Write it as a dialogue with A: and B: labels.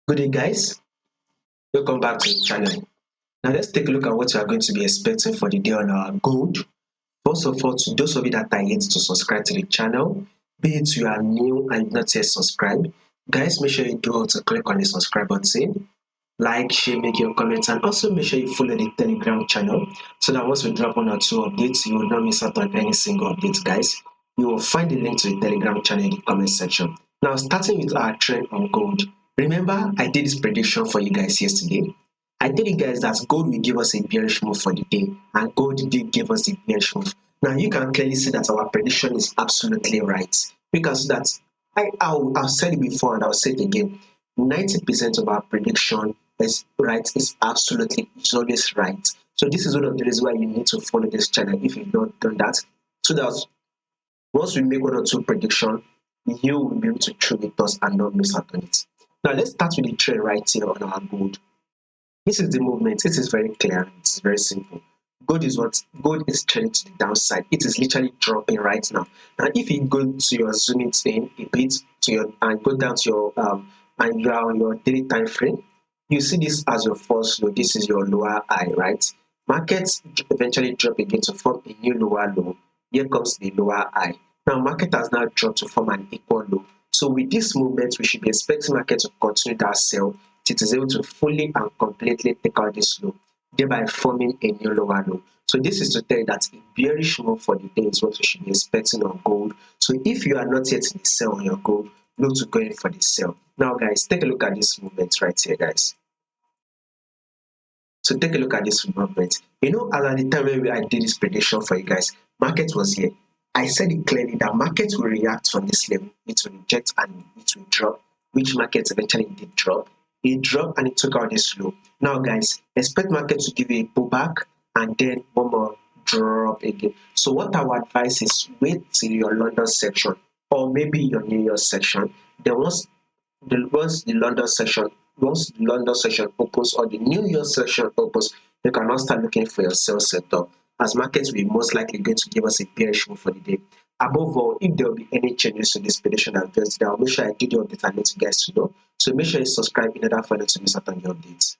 A: Good day, guys. Welcome back to the channel. Now, let's take a look at what you are going to be expecting for the day on our gold. First of all, to those of you that are yet to subscribe to the channel, be it you are new and not yet subscribed, guys, make sure you do also click on the subscribe button, like, share, make your comments, and also make sure you follow the Telegram channel so that once we drop one or two updates, you will not miss out on any single update, guys. You will find the link to the Telegram channel in the comment section. Now, starting with our trend on gold. Remember, I did this prediction for you guys yesterday. I told you guys that gold will give us a bearish move for the day, and gold did give us a bearish move. Now, you can clearly see that our prediction is absolutely right. You can see that I've said it before and I'll say it again. 90% of our prediction is right, is absolutely, it's always right. So this is one of the reasons why you need to follow this channel if you've not done that, so that once we make one or two prediction, you will be able to trade with us and not miss out on it. Now let's start with the trend right here on our gold. This is the movement. It is very clear. It's very simple. Gold is trending to the downside. It is literally dropping right now. Now, if you go to your zoom in a bit to your and go down to your and you are on your daily time frame, you see this as your first low. This is your lower high, right? Markets eventually drop again to form a new lower low. Here comes the lower high. Now, market has now dropped to form an equal low. So with this movement, we should be expecting market to continue that sell. It is able to fully and completely take out this low, thereby forming a new lower low. So this is to tell you that a bearish move for the day is what we should be expecting on gold. So if you are not yet in the sell on your gold, look to go in for the sell. Now, guys, take a look at this movement right here, guys. So take a look at this movement. You know, as at the time when I did this prediction for you guys, market was here. I said it clearly that market will react from this level. It will reject and it will drop, which market eventually did drop. It dropped and it took out this low. Now, guys, expect market to give you a pullback and then one more drop again. So what our advice is, wait till your London section or maybe your New York section. Then once the London session opens or the New York session opens, you can now start looking for your sell setup, as markets will most likely going to give us a bearish move for the day. Above all, if there will be any changes to this prediction I've just done, I'll make sure I give you update and let you guys to know. So make sure you subscribe in order for you to miss out on the updates.